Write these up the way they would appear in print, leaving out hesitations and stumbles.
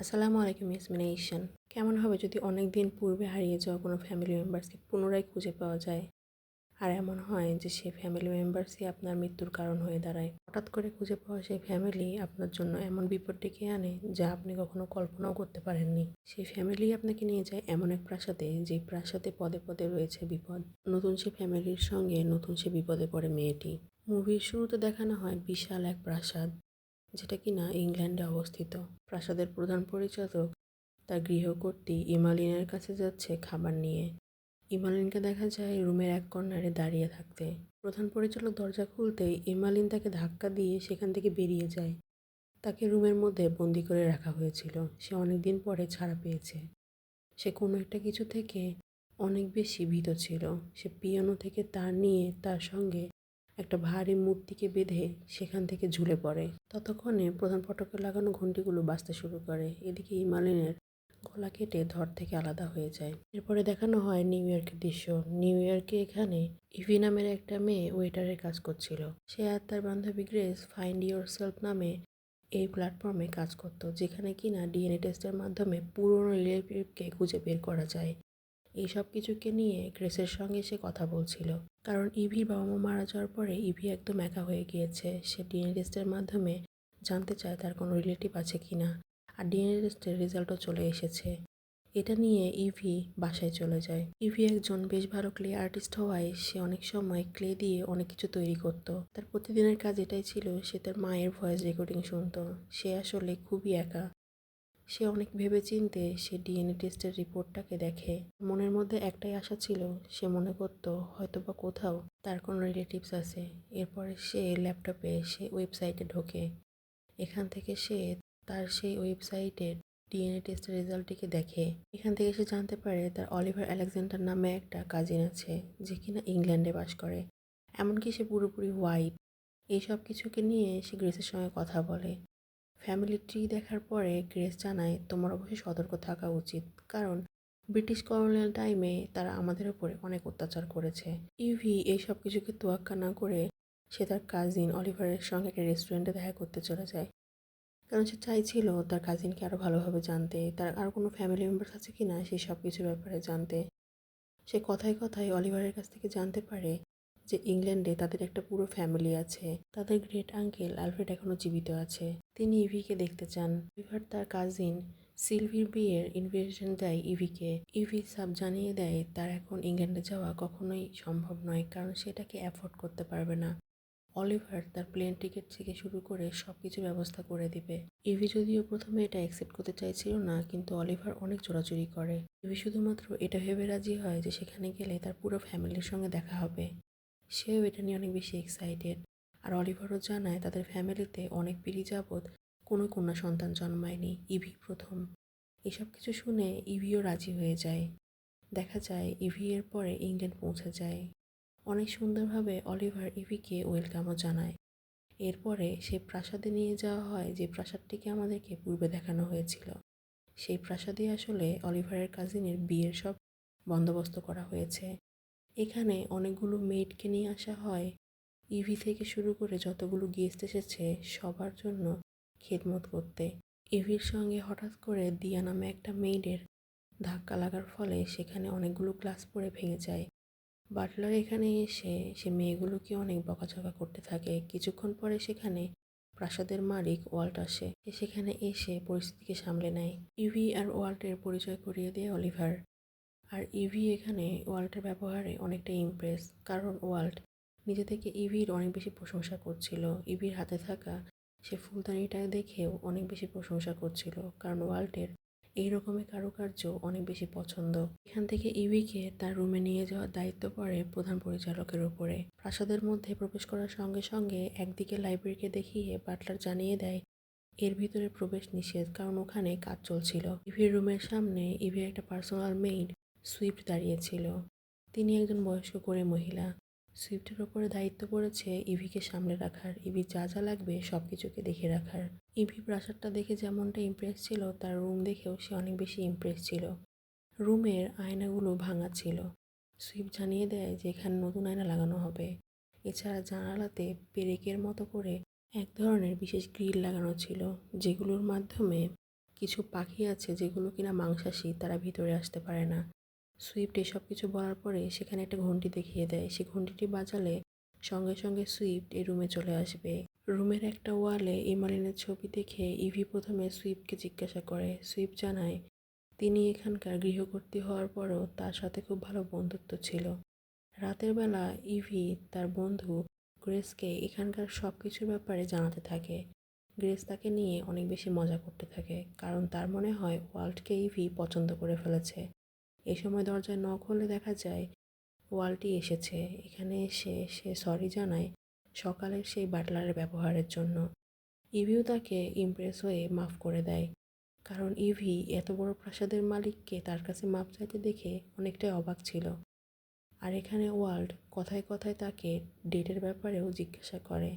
আসসালামু আলাইকুম ইয়াসমিন। কেমন হবে যদি অনেক দিন পূর্বে হারিয়ে যাওয়া কোনো ফ্যামিলি মেম্বার্সকে পুনরায় খুঁজে পাওয়া যায়, আর এমন হয় যে সেই ফ্যামিলি মেম্বার্সই আপনার মৃত্যুর কারণ হয়ে দাঁড়ায়। হঠাৎ করে খুঁজে পাওয়া সেই ফ্যামিলি আপনার জন্য এমন বিপদ ডেকে আনে যা আপনি কখনো কল্পনাও করতে পারেননি। সেই ফ্যামিলি আপনাকে নিয়ে যায় এমন এক প্রাসাদে, যে প্রাসাদে পদে পদে রয়েছে বিপদ। নতুন সে ফ্যামিলির সঙ্গে নতুন সে বিপদে পড়ে মেয়েটি। মুভির শুরুতে দেখানো হয় বিশাল এক প্রাসাদ, যেটা কিনা ইংল্যান্ডে অবস্থিত। প্রাসাদের প্রধান পরিচালক তার গৃহকর্ত্রী ইমালিনের কাছে যাচ্ছে খাবার নিয়ে। ইমালিনকে দেখা যায় রুমের এক কর্নারে দাঁড়িয়ে থাকতে। প্রধান পরিচালক দরজা খুলতেই ইমালিন তাকে ধাক্কা দিয়ে সেখান থেকে বেরিয়ে যায়। তাকে রুমের মধ্যে বন্দি করে রাখা হয়েছিল। সে অনেকদিন পরে ছাড়া পেয়েছে। সে কোনো একটা কিছু থেকে অনেক বেশি ভীত ছিল। সে পিয়ানো থেকে তার নিয়ে তার সঙ্গে একটা ভারী মূর্তিকে বেঁধে সেখান থেকে ঝুলে পড়ে। ততক্ষণে প্রধান ফটকে লাগানো ঘণ্টিগুলো বাজতে শুরু করে। এদিকে ইমালিনের গলা কেটে ধর থেকে আলাদা হয়ে যায়। এরপরে দেখানো হয় নিউ ইয়র্কের দৃশ্য। নিউ ইয়র্কে এখানে ইভি নামের একটা মেয়ে ওয়েটারের কাজ করছিল। সে আর তার বান্ধবী গ্রেস ফাইন্ড ইয়োর সেলফ নামে এই প্ল্যাটফর্মে কাজ করত, যেখানে কিনা ডিএনএ টেস্টের মাধ্যমে পুরনো রিলেটিভকে খুঁজে বের করা যায়। এই সব কিছুকে নিয়ে গ্রেসের সঙ্গে সে কথা বলছিল, কারণ ইভির বাবা মা মারা যাওয়ার পরে ইভি একদম একা হয়ে গিয়েছে। সে ডিএনএ টেস্টের মাধ্যমে জানতে চায় তার কোনো রিলেটিভ আছে কিনা, আর ডিএনএ টেস্টের রেজাল্টও চলে এসেছে। এটা নিয়ে ইভি বাসায় চলে যায়। ইভি একজন বেশ ভালো ক্লে আর্টিস্ট হওয়ায় সে অনেক সময় ক্লে দিয়ে অনেক কিছু তৈরি করত। তার প্রতিদিনের কাজ এটাই ছিল, সে তার মায়ের ভয়েস রেকর্ডিং শুনতো। সে আসলে খুবই একা। সে অনেক ভেবেচিন্তে সে ডিএনএ টেস্টের রিপোর্টটাকে দেখে। মনের মধ্যে একটাই আশা ছিল, সে মনে করত হয়তোবা কোথাও তার কোনো রিলেটিভস আছে। এরপরে সে ল্যাপটপে সে ওয়েবসাইটে ঢোকে। এখান থেকে সে তার সেই ওয়েবসাইটের ডিএনএ টেস্টের রেজাল্টটিকে দেখে। এখান থেকে সে জানতে পারে তার অলিভার আলেকজান্ডার নামে একটা কাজিন আছে, যে কিনা ইংল্যান্ডে বাস করে। এমনকি সে পুরোপুরি হোয়াইট। এই সব কিছুকে নিয়ে সে গ্রেসের সঙ্গে কথা বলে। ফ্যামিলি ট্রি দেখার পরে গ্রেস জানায়, তোমার অবশ্যই সতর্ক থাকা উচিত, কারণ ব্রিটিশ কলোনিয়াল টাইমে তারা আমাদের উপরে অনেক অত্যাচার করেছে। ইভি এই সব কিছুকে তোয়াক্কা না করে সে তার কাজিন অলিভারের সঙ্গে একটা রেস্টুরেন্টে দেখা করতে চলে যায়, কারণ সে চাইছিল তার কাজিনকে আরও ভালোভাবে জানতে, তার আর কোনো ফ্যামিলি মেম্বার্স আছে কি না সেই সব কিছুর ব্যাপারে জানতে। সে কথায় কথায় অলিভারের কাছ থেকে জানতে পারে যে ইংল্যান্ডে তাদের একটা পুরো ফ্যামিলি আছে। তাদের গ্রেট আঙ্কেল আলফ্রেড এখনও জীবিত আছে। তিনি ইভিকে দেখতে চান। ইভার তার কাজিন সিলভির বিয়ের ইনভিটেশন দেয় ইভিকে। ইভি সাব জানিয়ে দেয় তার এখন ইংল্যান্ডে যাওয়া কখনোই সম্ভব নয়, কারণ সেটাকে অ্যাফোর্ড করতে পারবে না। অলিভার তার প্লেন টিকিট থেকে শুরু করে সব কিছু ব্যবস্থা করে দিবে। ইভি যদিও প্রথমে এটা অ্যাকসেপ্ট করতে চাইছিল না, কিন্তু অলিভার অনেক জোরাজুরি করে। ইভি শুধুমাত্র এটা ভেবে রাজি হয় যে সেখানে গেলে তার পুরো ফ্যামিলির সঙ্গে দেখা হবে। সেও এটা নিয়ে অনেক বেশি এক্সাইটেড। আর অলিভারও জানায় তাদের ফ্যামিলিতে অনেক পিঢ়ি যাবৎ কোনো কন্যা সন্তান জন্মায়নি, ইভি প্রথম। এসব কিছু শুনে ইভিও রাজি হয়ে যায়। দেখা যায় ইভি এর পরে ইংল্যান্ড পৌঁছে যায়। অনেক সুন্দরভাবে অলিভার ইভিকে ওয়েলকামও জানায়। এরপরে সেই প্রাসাদে নিয়ে যাওয়া হয়, যে প্রাসাদটিকে আমাদেরকে পূর্বে দেখানো হয়েছিল। সেই প্রাসাদে আসলে অলিভারের কাজিনের বিয়ের সব বন্দোবস্ত করা হয়েছে। এখানে অনেকগুলো মেয়েটকে নিয়ে আসা হয়। ইভি থেকে শুরু করে যতগুলো গেস্ট এসেছে সবার জন্য খেদমত করতে। ইভির সঙ্গে হঠাৎ করে দিয়া নামে একটা মেয়েদের ধাক্কা লাগার ফলে সেখানে অনেকগুলো গ্লাস পড়ে ভেঙে যায়। বাটলার এখানে এসে সে মেয়েগুলোকে অনেক বকাঝকা করতে থাকে। কিছুক্ষণ পরে সেখানে প্রাসাদের মালিক ওয়াল্ট আসে। সে সেখানে এসে পরিস্থিতিকে সামলে নেয়। ইভি আর ওয়াল্টের পরিচয় করিয়ে দেয় অলিভার। আর ইভি এখানে ওয়াল্টের ব্যবহারে অনেকটা ইমপ্রেস, কারণ ওয়াল্ট নিজে থেকে ইভির অনেক বেশি প্রশংসা করছিল। ইভির হাতে থাকা সে ফুলদানিটা দেখেও অনেক বেশি প্রশংসা করছিল, কারণ ওয়াল্টের এই রকমের কারুকার্য অনেক বেশি পছন্দ। এখান থেকে ইভিকে তার রুমে নিয়ে যাওয়ার দায়িত্ব পড়ে প্রধান পরিচালকের উপরে। প্রাসাদের মধ্যে প্রবেশ করার সঙ্গে সঙ্গে একদিকে লাইব্রেরিকে দেখিয়ে বাটলার জানিয়ে দেয় এর ভিতরে প্রবেশ নিষেধ, কারণ ওখানে কাজ চলছিল। ইভির রুমের সামনে ইভির একটা পার্সোনাল মেইড সুইফট দাঁড়িয়েছিল। তিনি একজন বয়স্ক করে মহিলা। সুইফটের ওপরে দায়িত্ব পড়েছে ইভিকে সামলে রাখার, ইভি যা যা লাগবে সব কিছুকে দেখে রাখার। ইভি প্রাসাদটা দেখে যেমনটা ইমপ্রেস ছিল, তার রুম দেখেও সে অনেক বেশি ইমপ্রেস ছিল। রুমের আয়নাগুলো ভাঙা ছিল। সুইফট জানিয়ে দেয় যে এখানে নতুন আয়না লাগানো হবে। এছাড়া জানালাতে পেরেকের মতো করে এক ধরনের বিশেষ গ্রিল লাগানো ছিল, যেগুলোর মাধ্যমে কিছু পাখি আছে যেগুলো কিনা মাংসাশী, তারা ভিতরে আসতে পারে না। সুইফট এসব কিছু বলার পরে সেখানে একটা ঘন্টি দেখিয়ে দেয়। সেই ঘন্টিটি বাজালে সঙ্গে সঙ্গে সুইফট এই রুমে চলে আসবে। রুমের একটা ওয়ালে ইমালিনের ছবি দেখে ইভি প্রথমে সুইফটকে জিজ্ঞাসা করে। সুইফট জানায় তিনি এখানকার গৃহকর্ত্রী হওয়ার পরও তার সাথে খুব ভালো বন্ধুত্ব ছিল। রাতের বেলা ইভি তার বন্ধু গ্রেসকে এখানকার সব কিছুর ব্যাপারে জানাতে থাকে। গ্রেস তাকে নিয়ে অনেক বেশি মজা করতে থাকে, কারণ তার মনে হয় ওয়াল্টকে ইভি পছন্দ করে ফেলেছে। এই সময় দরজায় নক হলে দেখা যায় ওয়াল্টই এসেছে। এখানে এসে সে সরি জানায় সকালের সেই বাটলারের ব্যবহারের জন্য। ইভিও তাকে ইমপ্রেস হয়ে মাফ করে দেয়, কারণ ইভি এত বড় প্রাসাদের মালিককে তার কাছে মাপ চাইতে দেখে অনেকটাই অবাক ছিল। আর এখানে ওয়াল্ট কথায় কথায় তাকে ডেটের ব্যাপারেও জিজ্ঞাসা করে।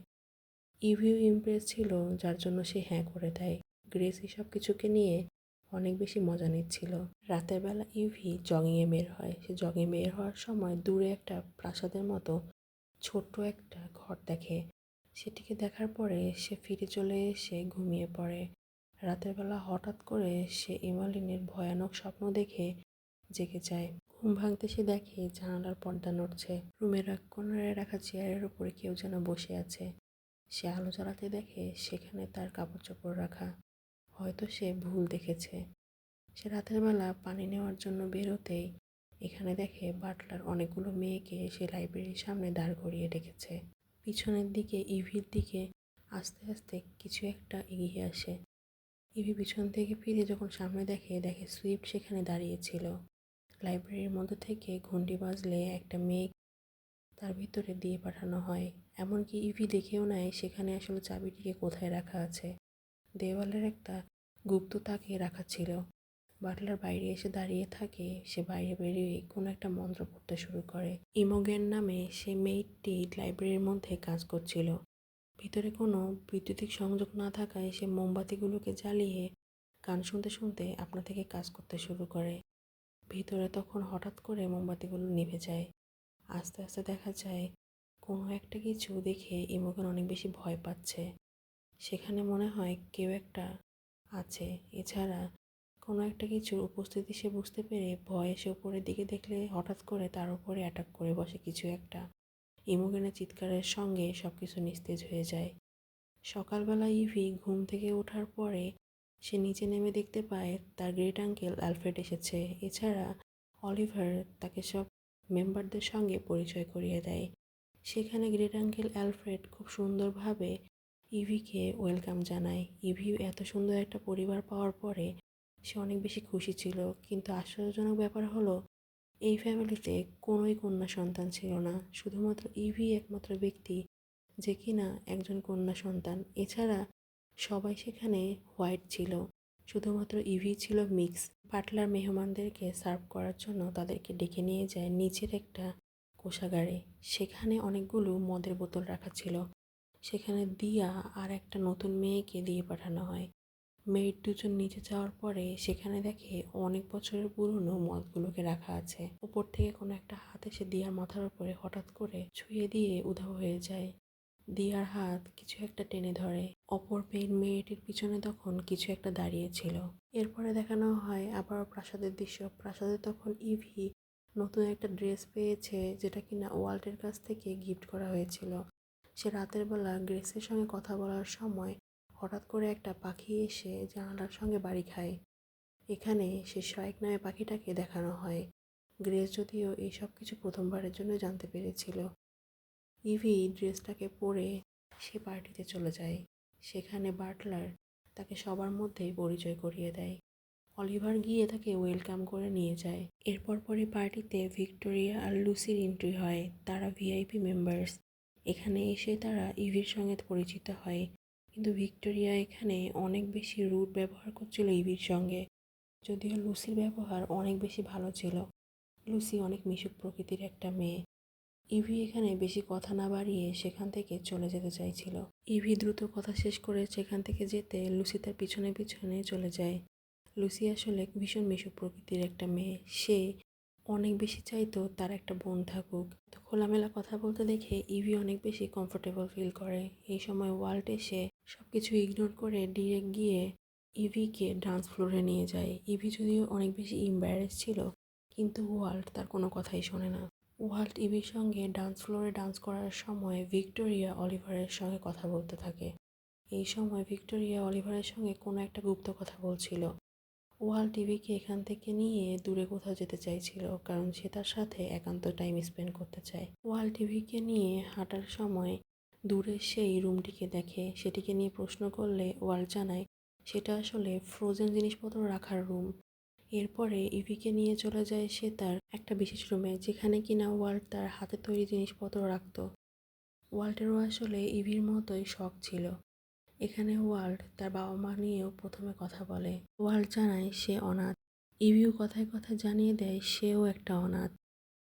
ইভিও ইমপ্রেস ছিল, যার জন্য সে হ্যাঁ করে দেয়। গ্রেস এসব কিছুকে নিয়ে অনেক বেশি মজা নিচ্ছিল। রাতের বেলা ইভি জগিংয়ে বের হয়। সে জগিং বের হওয়ার সময় দূরে একটা প্রাসাদের মতো ছোট্ট একটা ঘর দেখে। সেটিকে দেখার পরে সে ফিরে চলে এসে ঘুমিয়ে পড়ে। রাতের বেলা হঠাৎ করে সে ইমালিনের ভয়ানক স্বপ্ন দেখে জেগে যায়। ঘুম ভাঙতে সে দেখে জানালার পর্দা নড়ছে। রুমের এক কোণায় রাখা চেয়ারের উপরে কেউ যেন বসে আছে। সে আলো জ্বালাতে দেখে সেখানে তার কাপড় চোপড় রাখা। হয়তো সে ভুল দেখেছে। সে রাতের বেলা পানি নেওয়ার জন্য বেরোতেই এখানে দেখে বাটলার অনেকগুলো মেয়েকে সে লাইব্রেরির সামনে দাঁড় করিয়ে রেখেছে। পিছনের দিকে ইভির দিকে আস্তে আস্তে কিছু একটা এগিয়ে আসে। ইভি পিছন থেকে ফিরে যখন সামনে দেখে, দেখে সুইফট সেখানে দাঁড়িয়েছিল। লাইব্রেরির মধ্যে থেকে ঘন্টি বাজলে একটা মেয়ে তার ভিতরে দিয়ে পাঠানো হয়। এমনকি ইভি দেখেও নেয় সেখানে আসলে চাবিটিকে কোথায় রাখা আছে। দেওয়ালের একটা গুপ্ত তাকে রাখা ছিল। বাটলার বাইরে এসে দাঁড়িয়ে থাকে। সে বাইরে বেরিয়ে কোনো একটা মন্ত্র পড়তে শুরু করে। ইমোগেন নামে সে মেয়েটি লাইব্রেরির মধ্যে কাজ করছিল। ভিতরে কোনো বৈদ্যুতিক সংযোগ না থাকায় সে মোমবাতিগুলোকে জ্বালিয়ে গান শুনতে শুনতে আপনা থেকে কাজ করতে শুরু করে। ভিতরে তখন হঠাৎ করে মোমবাতিগুলো নিভে যায়। আস্তে আস্তে দেখা যায় কোনো একটা কিছু দেখে ইমোগেন অনেক বেশি ভয় পাচ্ছে। সেখানে মনে হয় কেউ একটা আছে। এছাড়া কোনো একটা কিছুর উপস্থিতি সে বুঝতে পেরে ভয়ে সে উপরের দিকে দেখলে হঠাৎ করে তার উপরে অ্যাটাক করে বসে কিছু একটা। ইমোগেনের চিৎকারের সঙ্গে সব কিছু নিস্তেজ হয়ে যায়। সকালবেলা ইভি ঘুম থেকে ওঠার পরে সে নিচে নেমে দেখতে পায় তার গ্রেট আঙ্কেল অ্যালফ্রেড এসেছে। এছাড়া অলিভার তাকে সব মেম্বারদের সঙ্গে পরিচয় করিয়ে দেয়। সেখানে গ্রেট আঙ্কেল অ্যালফ্রেড খুব সুন্দরভাবে ইভিকে ওয়েলকাম জানায়। ইভি এত সুন্দর একটা পরিবার পাওয়ার পরে সে অনেক বেশি খুশি ছিল। কিন্তু আশ্চর্যজনক ব্যাপার হলো এই ফ্যামিলিতে কোনোই কন্যা সন্তান ছিল না। শুধুমাত্র ইভি একমাত্র ব্যক্তি যে কিনা একজন কন্যা সন্তান। এছাড়া সবাই সেখানে হোয়াইট ছিল, শুধুমাত্র ইভি ছিল মিক্স। বাটলার মেহমানদেরকে সার্ভ করার জন্য তাদেরকে ডেকে নিয়ে যায় নিচের একটা কোষাগারে। সেখানে অনেকগুলো মদের বোতল রাখা ছিল। সেখানে দিয়া আর একটা নতুন মেয়েকে দিয়ে পাঠানো হয়। মেয়ের দুজন নিচে যাওয়ার পরে সেখানে দেখে অনেক বছরের পুরনো মদগুলোকে রাখা আছে। উপর থেকে কোনো একটা হাত এসে দিয়ার মাথার উপরে হঠাৎ করে ছুঁয়ে দিয়ে উধাও হয়ে যায়। দিয়ার হাত কিছু একটা টেনে ধরে। অপর মেয়েটির পিছনে তখন কিছু একটা দাঁড়িয়ে ছিল। এরপরে দেখানো হয় আবার প্রাসাদের দৃশ্য। প্রাসাদে তখন ইভি নতুন একটা ড্রেস পেয়েছে, যেটা কিনা ওয়াল্টের কাছ থেকে গিফট করা হয়েছিল। সে রাতের বেলা গ্রেসের সঙ্গে কথা বলার সময় হঠাৎ করে একটা পাখি এসে জানালার সঙ্গে বাড়ি খায়। এখানে সে শাইক নামে পাখিটাকে দেখানো হয়। গ্রেস যদিও এই সব কিছু প্রথমবারের জন্য জানতে পেরেছিল। ইভি ড্রেসটাকে পরে সে পার্টিতে চলে যায়। সেখানে বাটলার তাকে সবার মধ্যেই পরিচয় করিয়ে দেয়। অলিভার গিয়ে তাকে ওয়েলকাম করে নিয়ে যায়। এরপর পরই পার্টিতে ভিক্টোরিয়া আর লুসির এন্ট্রি হয়। তারা ভিআইপি মেম্বার্স। এখানে এসে তারা ইভির সঙ্গে পরিচিত হয়। কিন্তু ভিক্টোরিয়া এখানে অনেক বেশি রুড ব্যবহার করছিল ইভির সঙ্গে, যদিও লুসির ব্যবহার অনেক বেশি ভালো ছিল। লুসি অনেক মিশুক প্রকৃতির একটা মেয়ে। ইভি এখানে বেশি কথা না বাড়িয়ে সেখান থেকে চলে যেতে চাইছিল। ইভি দ্রুত কথা শেষ করে সেখান থেকে যেতে লুসি তার পিছনে পিছনে চলে যায়। লুসি আসলে ভীষণ মিশুক প্রকৃতির একটা মেয়ে। সে অনেক বেশি চাইতো তার একটা বোন থাকুক। তো খোলামেলা কথা বলতে দেখে ইভি অনেক বেশি কমফোর্টেবল ফিল করে। এই সময় ওয়াল্ট এসে সব কিছু ইগনোর করে ডিরেক্ট গিয়ে ইভিকে ডান্স ফ্লোরে নিয়ে যায়। ইভি যদিও অনেক বেশি ইম্বারেস ছিল, কিন্তু ওয়াল্ট তার কোনো কথাই শোনে না। ওয়াল্ট ইভির সঙ্গে ডান্স ফ্লোরে ডান্স করার সময় ভিক্টোরিয়া অলিভারের সঙ্গে কথা বলতে থাকে। এই সময় ভিক্টোরিয়া অলিভারের সঙ্গে কোনো একটা গুপ্ত কথা বলছিল। ওয়াল্ট ইভিকে এখান থেকে নিয়ে দূরে কোথাও যেতে চাইছিল, কারণ সে তার সাথে একান্ত টাইম স্পেন্ড করতে চায়। ওয়াল্ট ইভিকে নিয়ে হাঁটার সময় দূরে সেই রুমটিকে দেখে। সেটিকে নিয়ে প্রশ্ন করলে ওয়াল্ট জানায় সেটা আসলে ফ্রোজেন জিনিসপত্র রাখার রুম। এরপরে ইভিকে নিয়ে চলে যায় সে তার একটা বিশেষ রুমে, যেখানে কিনা ওয়াল্ট তার হাতে তৈরি জিনিসপত্র রাখত। ওয়াল্টেরও আসলে ইভির মতোই শখ ছিল। এখানে ওয়াল্ট তার বাবা মা নিয়েও প্রথমে কথা বলে। ওয়াল্ট জানায় সে অনাথ। ইভিও কথায় কথায় জানিয়ে দেয় সেও একটা অনাথ।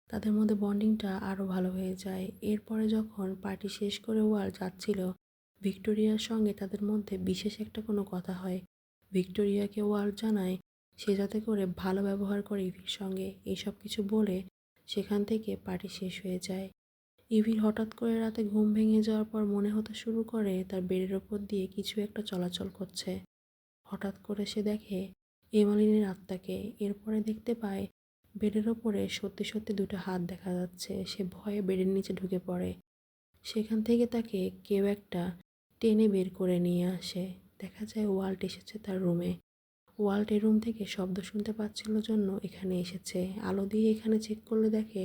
তাদের মধ্যে বন্ডিংটা আরও ভালো হয়ে যায়। এরপরে যখন পার্টি শেষ করে ওয়াল্ট যাচ্ছিল, ভিক্টোরিয়ার সঙ্গে তাদের মধ্যে বিশেষ একটা কোনো কথা হয়। ভিক্টোরিয়াকে ওয়াল্ট জানায় সে যাতে করে ভালো ব্যবহার করে ইভির সঙ্গে। এইসব কিছু বলে সেখান থেকে পার্টি শেষ হয়ে যায়। ইভির হঠাৎ করে রাতে ঘুম ভেঙে যাওয়ার পর মনে হতে শুরু করে তার বেডের ওপর দিয়ে কিছু একটা চলাচল করছে। হঠাৎ করে সে দেখে এমালিনের আত্মাকে। এরপরে দেখতে পায় বেডের ওপরে সত্যি সত্যি দুটো হাত দেখা যাচ্ছে। সে ভয়ে বেডের নিচে ঢুকে পড়ে। সেখান থেকে তাকে কেউ একটা টেনে বের করে নিয়ে আসে। দেখা যায় ওয়াল্ট এসেছে তার রুমে। ওয়াল্ট এই রুম থেকে শব্দ শুনতে পাচ্ছিল জন্য এখানে এসেছে। আলো দিয়ে এখানে চেক করলে দেখে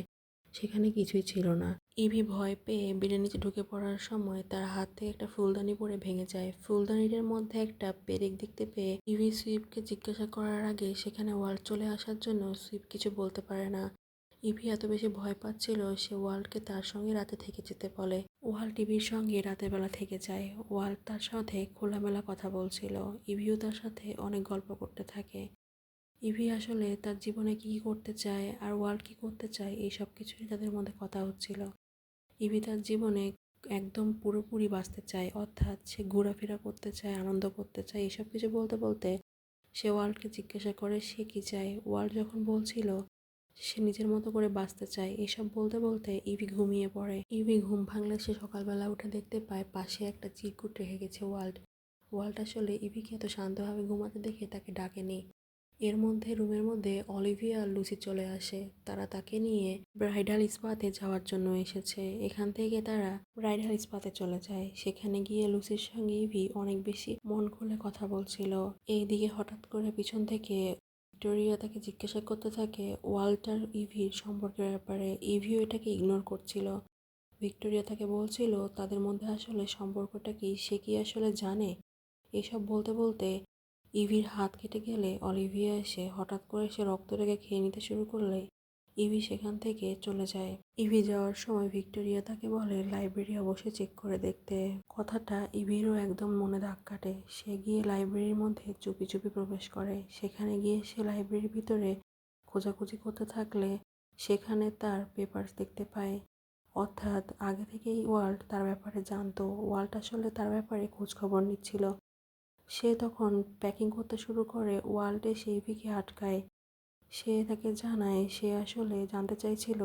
সেখানে কিছুই ছিল না। ইভি ভয় পেয়ে বেডের নিচে ঢুকে পড়ার সময় তার হাত থেকে একটা ফুলদানি পড়ে ভেঙে যায়। ফুলদানিটার মধ্যে একটা পেরেক দেখতে পেয়ে ইভি সুইফটকে জিজ্ঞাসা করার আগে সেখানে ওয়াল্ট চলে আসার জন্য সুইফট কিছু বলতে পারে না। ইভি এত বেশি ভয় পাচ্ছিল সে ওয়াল্টকে তার সঙ্গে রাতে থেকে যেতে বলে। ওয়াল্ট ইভির সঙ্গে রাতের বেলা থেকে যায়। ওয়াল্ট তার সাথে খোলামেলা কথা বলছিল। ইভিও তার সাথে অনেক গল্প করতে থাকে। ইভি আসলে তার জীবনে কী করতে চায় আর ওয়ার্ল্ড কী করতে চায় এই সব কিছুই তাদের মধ্যে কথা হচ্ছিল। ইভি তার জীবনে একদম পুরোপুরি বাঁচতে চায়, অর্থাৎ সে ঘোরাফেরা করতে চায়, আনন্দ করতে চায়। এসব কিছু বলতে বলতে সে ওয়ার্ল্ডকে জিজ্ঞাসা করে সে কী চায়। ওয়ার্ল্ড যখন বলছিল সে নিজের মতো করে বাঁচতে চায়, এসব বলতে বলতে ইভি ঘুমিয়ে পড়ে। ইভি ঘুম ভাঙলে সে সকালবেলা উঠে দেখতে পায় পাশে একটা চিরকুট রেখে গেছে ওয়ার্ল্ড। ওয়ার্ল্ড আসলে ইভিকে এত শান্তভাবে ঘুমাতে দেখে তাকে ডাকেনি। এর মধ্যে রুমের মধ্যে অলিভিয়া আর লুসি চলে আসে। তারা তাকে নিয়ে ব্রাইডাল স্পাতে যাওয়ার জন্য এসেছে। এখান থেকে তারা ব্রাইডাল স্পাতে চলে যায়। সেখানে গিয়ে লুসির সঙ্গে ইভি অনেক বেশি মন খুলে কথা বলছিল। এইদিকে হঠাৎ করে পিছন থেকে ভিক্টোরিয়া তাকে জিজ্ঞাসা করতে থাকে ওয়াল্টার ইভির সম্পর্কের ব্যাপারে। ইভিও এটাকে ইগনোর করছিল। ভিক্টোরিয়া তাকে বলছিল তাদের মধ্যে আসলে সম্পর্কটা কি, সে কি আসলে জানে। এসব বলতে বলতে ইভির হাত কেটে গেলে অলিভিয়া এসে হঠাৎ করে সে রক্ত রেখে খেয়ে নিতে শুরু করলে ইভি সেখান থেকে চলে যায়। ইভি যাওয়ার সময় ভিক্টোরিয়া তাকে বলে লাইব্রেরি অবশ্যই চেক করে দেখতে। কথাটা ইভিরও একদম মনে দাগ কাটে। সে গিয়ে লাইব্রেরির মধ্যে চুপি চুপি প্রবেশ করে। সেখানে গিয়ে সে লাইব্রেরির ভিতরে খোঁজাখুঁজি করতে থাকলে সেখানে তার পেপারস দেখতে পায়। অর্থাৎ আগে থেকেই ওয়ার্ল্ড তার ব্যাপারে জানতো। ওয়ার্ল্ড আসলে তার ব্যাপারে খোঁজখবর নিচ্ছিল। সে তখন প্যাকিং করতে শুরু করে। ওয়ার্ল্ড এসে ইভিকে আটকায়। সে তাকে জানায় সে আসলে জানতে চাইছিল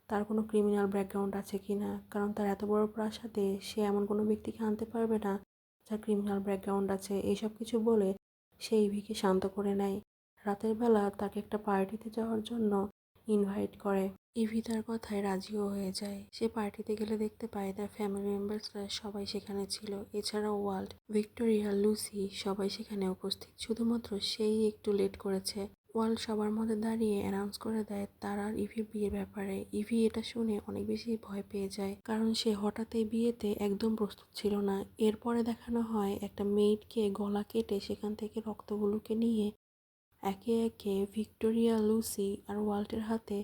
তার কোনো ক্রিমিনাল ব্যাকগ্রাউন্ড আছে কি না, কারণ তার এত বড় প্রাসাদে সে এমন কোনো ব্যক্তিকে আনতে পারবে না যার ক্রিমিনাল ব্যাকগ্রাউন্ড আছে। এইসব কিছু বলে সে ইভিকে শান্ত করে নেয়। রাতের বেলা তাকে একটা পার্টিতে যাওয়ার জন্য ইনভাইট করে। ইভি তার কথায় রাজিও হয়ে যায়। সে পার্টিতে গেলে দেখতে পায় তার ফ্যামিলি মেম্বার্সরা সবাই সেখানে ছিল। এছাড়াও ওয়ার্ল্ড, ভিক্টোরিয়া, লুসি সবাই সেখানে উপস্থিত। শুধুমাত্র সেই একটু লেট করেছে। ওয়ার্ল্ড সবার মধ্যে দাঁড়িয়ে অ্যানাউন্স করে দেয় তার আর ইভির বিয়ের ব্যাপারে। ইভি এটা শুনে অনেক বেশি ভয় পেয়ে যায়, কারণ সে হঠাৎ এই বিয়েতে একদম প্রস্তুত ছিল না। এরপরে দেখানো হয় একটা মেয়েটকে গলা কেটে সেখান থেকে রক্তগুলোকে নিয়ে একে একে ভিক্টোরিয়া, লুসি আর ওয়াল্টের হাতে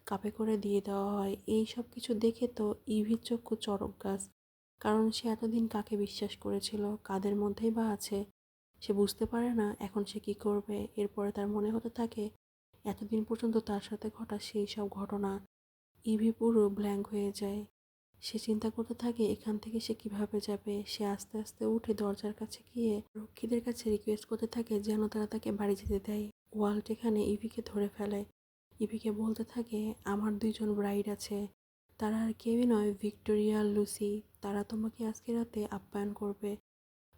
কাপে করে দিয়ে দেওয়া হয়। এই সব কিছু দেখে তো ইভির চক্ষু চড়ক গাছ, কারণ সে এতদিন কাকে বিশ্বাস করেছিল, কাদের মধ্যেই বা আছে। সে বুঝতে পারে না এখন সে কি করবে। এরপরে তার মনে হতে থাকে এতদিন পর্যন্ত তার সাথে ঘটা সেই সব ঘটনা। ইভি পুরো ব্ল্যাঙ্ক হয়ে যায়। সে চিন্তা করতে থাকে এখান থেকে সে কিভাবে যাবে। সে আস্তে আস্তে উঠে দরজার কাছে গিয়ে রক্ষীদের কাছে রিকোয়েস্ট করতে থাকে যেন তারা তাকে বাড়ি যেতে দেয়। ওয়াল্ট এখানে ইভিকে ধরে ফেলে। ইভিকে বলতে থাকে আমার দুইজন ব্রাইড আছে, তারা আর কেউই নয় ভিক্টোরিয়া আর লুসি। তারা তোমাকে আজকে রাতে আপ্যায়ন করবে।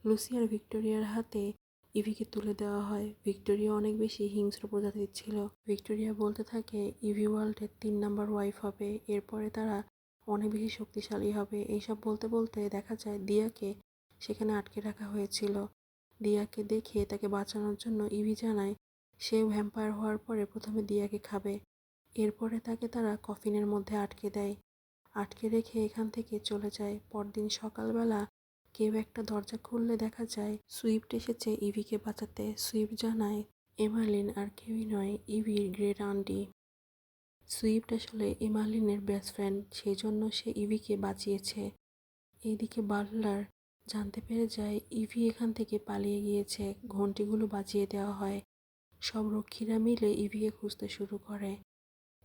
লুসি আর ভিক্টোরিয়ার হাতে ইভিকে তুলে দেওয়া হয়। ভিক্টোরিয়া অনেক বেশি হিংস্র প্রজাতির ছিল। ভিক্টোরিয়া বলতে থাকে ইভি ওয়ার্ল্ডের 3 নাম্বার ওয়াইফ হবে, এরপরে তারা অনেক বেশি শক্তিশালী হবে। এইসব বলতে বলতে দেখা যায় দিয়াকে সেখানে আটকে রাখা হয়েছিল। দিয়াকে দেখে তাকে বাঁচানোর জন্য ইভি জানায় সে ভ্যাম্পায়ার হওয়ার পরে প্রথমে দিয়াকে খাবে, এরপরে তাকে তারা কফিনের মধ্যে আটকে দেয়। আটকে রেখে এখান থেকে চলে যায়। পরদিন সকালবেলা কেউ একটা দরজা খুললে দেখা যায় সুইফট এসেছে ইভিকে বাঁচাতে। সুইফট জানায় এমারলিন আর কেউই নয়, ইভির গ্রেট আন্টি। সুইফট আসলে এমারলিনের বেস্ট ফ্রেন্ড, সেই জন্য সে ইভিকে বাঁচিয়েছে। এইদিকে বাটলার জানতে পেরে যায় ইভি এখান থেকে পালিয়ে গিয়েছে। ঘন্টিগুলো বাজিয়ে দেওয়া হয়। সব রক্ষীরা মিলে ইভিকে খুঁজতে শুরু করে।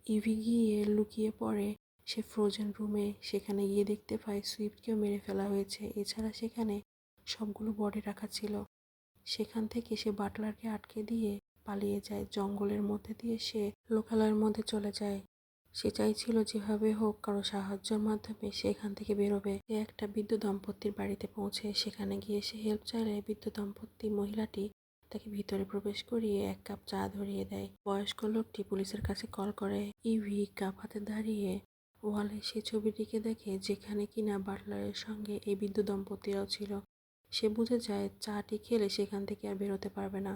ইভি গিয়ে লুকিয়ে পড়ে সে ফ্রোজেন রুমে। সেখানে গিয়ে দেখতে পায় সুইফটকেও মেরে ফেলা হয়েছে। এছাড়া সেখানে সবগুলো বডি রাখা ছিল। সেখান থেকে সে বাটলারকে আটকে দিয়ে পালিয়ে যায়। জঙ্গলের মধ্যে দিয়ে সে লোকালয়ের মধ্যে চলে যায়। সে চাইছিল যেভাবে হোক কারো সাহায্যের মাধ্যমে সে এখান থেকে বেরোবে। সে একটা বৃদ্ধ দম্পতির বাড়িতে পৌঁছে সেখানে গিয়ে সে হেল্প চাইলে বৃদ্ধ দম্পতি মহিলাটি তাকে ভিতরে প্রবেশ করিয়ে 1 কাপ চা ধরিয়ে দেয়। বয়স্ক লোকটি পুলিশের কাছে কল করে। ইভি কাপ হাতে দাঁড়িয়ে ওয়ালে সে ছবিটিকে দেখে যেখানে কিনা বাটলারের সঙ্গে এই বৃদ্ধ দম্পতিরাও ছিল। সে বুঝে যায় চাটি খেলে সেখান থেকে আর বেরোতে পারবে না।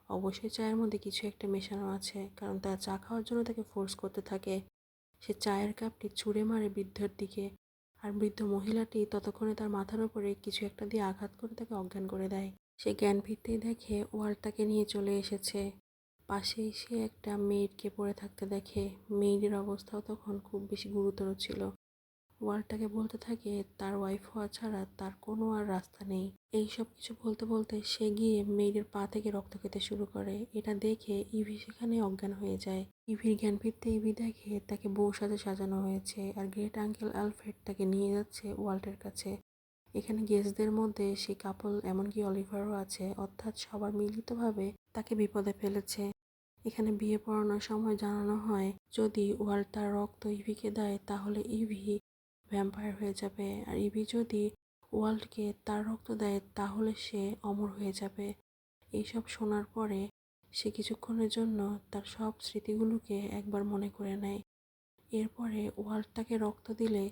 অবশ্যই চায়ের মধ্যে কিছু একটা মেশানো আছে, কারণ তারা চা খাওয়ার জন্য তাকে ফোর্স করতে থাকে। সে চায়ের কাপটি ছুঁড়ে মারে বৃদ্ধের দিকে, আর বৃদ্ধ মহিলাটি ততক্ষণে তার মাথার উপরে কিছু একটা দিয়ে আঘাত করে তাকে অজ্ঞান করে দেয়। সে জ্ঞান ফিরতেই দেখে ওয়ার্ল্ড তাকে নিয়ে চলে এসেছে। পাশেই সে একটা মেয়েডকে পড়ে থাকতে দেখে। মেয়েদের অবস্থাও তখন খুব বেশি গুরুতর ছিল। ওয়ার্ল্ড তাকে বলতে থাকে তার ওয়াইফ হওয়া ছাড়া তার কোনো আর রাস্তা নেই। এই সব কিছু বলতে বলতে সে গিয়ে মেয়েদের পা থেকে রক্ত খেতে শুরু করে। এটা দেখে ইভি সেখানে অজ্ঞান হয়ে যায়। ইভির জ্ঞান ফিরতে ইভি দেখে তাকে বউ সাজে সাজানো হয়েছে, আর গ্রেট আঙ্কেল আলফ্রেড তাকে নিয়ে যাচ্ছে ওয়ার্ল্ডের কাছে। এখানে গেস্টদের মধ্যে সেই কাপল এমনকি অলিভারও আছে, অর্থাৎ সবার মিলিতভাবে তাকে বিপদে ফেলেছে। এখানে বিয়ে পড়ানোর সময় জানানো হয় যদি ওয়ার্ল্ড তার রক্ত ইভিকে দেয় তাহলে ইভি ভ্যাম্পায়ার হয়ে যাবে, আর ইভি যদি ওয়ার্ল্ডকে তার রক্ত দেয় তাহলে সে অমর হয়ে যাবে। এইসব শোনার পরে সে কিছুক্ষণের জন্য তার সব স্মৃতিগুলোকে একবার মনে করে নেয়। এরপরে ওয়ার্ল্ড তাকে রক্ত দিলে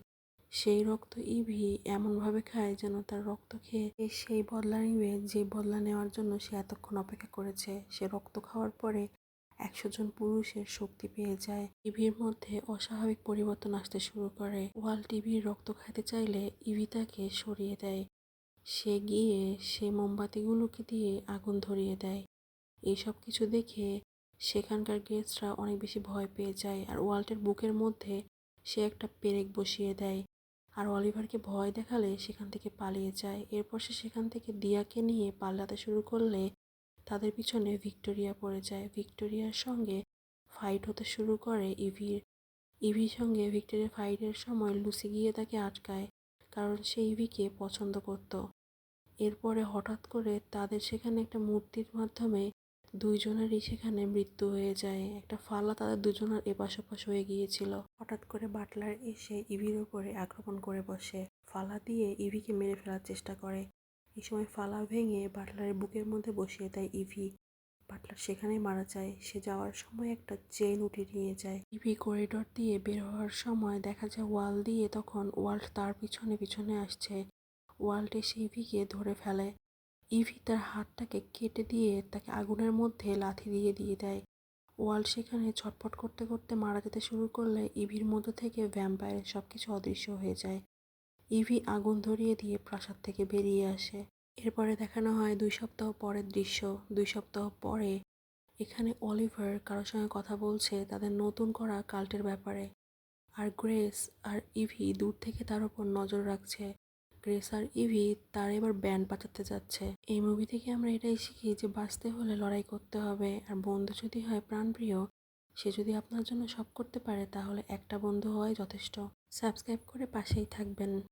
সেই রক্ত ইভি এমনভাবে খায় যেন তার রক্ত খেয়ে সেই বদলা নিবে যে বদলা নেওয়ার জন্য সে এতক্ষণ অপেক্ষা করেছে। সে রক্ত খাওয়ার পরে 100 জন পুরুষের শক্তি পেয়ে যায়। ইভির মধ্যে অস্বাভাবিক পরিবর্তন আসতে শুরু করে। ওয়ার্ল্ড ইভির রক্ত খাইতে চাইলে ইভি তাকে সরিয়ে দেয়। সে গিয়ে সে মোমবাতিগুলোকে দিয়ে আগুন ধরিয়ে দেয়। এইসব কিছু দেখে সেখানকার গেস্টরা অনেক বেশি ভয় পেয়ে যায়, আর ওয়াল্টের বুকের মধ্যে সে একটা পেরেক বসিয়ে দেয়। আর অলিভারকে ভয় দেখালে সেখান থেকে পালিয়ে যায়। এরপর সে সেখান থেকে দিয়াকে নিয়ে পালাতে শুরু করলে তাদের পিছনে ভিক্টোরিয়া পড়ে যায়। ভিক্টোরিয়ার সঙ্গে ফাইট হতে শুরু করে ইভির সঙ্গে ভিক্টোরিয়ার ফাইটের সময় লুসি গিয়ে তাকে আটকায়, কারণ সে ইভিকে পছন্দ করত। এরপরে হঠাৎ করে তাদের সেখানে একটা মূর্তির মাধ্যমে দুইজনেরই সেখানে মৃত্যু হয়ে যায়। একটা ফালা তাদের দুজনের এপাশ ওপাশ হয়ে গিয়েছিল। হঠাৎ করে বাটলার এসে ইভির উপরে আক্রমণ করে বসে। ফালা দিয়ে ইভিকে মেরে ফেলার চেষ্টা করে। এই সময় ফালা ভেঙে বাটলারের বুকের মধ্যে বসিয়ে দেয় ইভি। বাটলার সেখানেই মারা যায়। সে যাওয়ার সময় একটা চেইন উঠিয়ে নিয়ে যায়। ইভি করিডোর দিয়ে বের হওয়ার সময় দেখা যায় ওয়াল দিয়ে তখন ওয়ার্ল্ড তার পিছনে পিছনে আসছে। ওয়ার্ল্ড এসে ইভিকে ধরে ফেলে। ইভি তার হাতটাকে কেটে দিয়ে তাকে আগুনের মধ্যে লাথি দিয়ে দিয়ে দেয়। ওয়ার্ল্ড সেখানে ছটফট করতে করতে মারা যেতে শুরু করলে ইভির মধ্য থেকে ভ্যাম্পায়ারের সবকিছু অদৃশ্য হয়ে যায়। ইভি আগুন ধরিয়ে দিয়ে প্রাসাদ থেকে বেরিয়ে আসে। এরপরে দেখানো হয় 2 সপ্তাহ পরের দৃশ্য। 2 সপ্তাহ পরে এখানে অলিভার কারোর সঙ্গে কথা বলছে তাদের নতুন করা কাল্টের ব্যাপারে, আর গ্রেস আর ইভি দূর থেকে তার উপর নজর রাখছে। গ্রেস আর ইভি তার এবার ব্যান্ড বাজাতে যাচ্ছে। এই মুভি থেকে আমরা এটাই শিখি যে বাঁচতে হলে লড়াই করতে হবে, আর বন্ধু যদি হয় প্রাণপ্রিয়, সে যদি আপনার জন্য সব করতে পারে তাহলে একটা বন্ধু হওয়াই যথেষ্ট। সাবস্ক্রাইব করে পাশেই থাকবেন।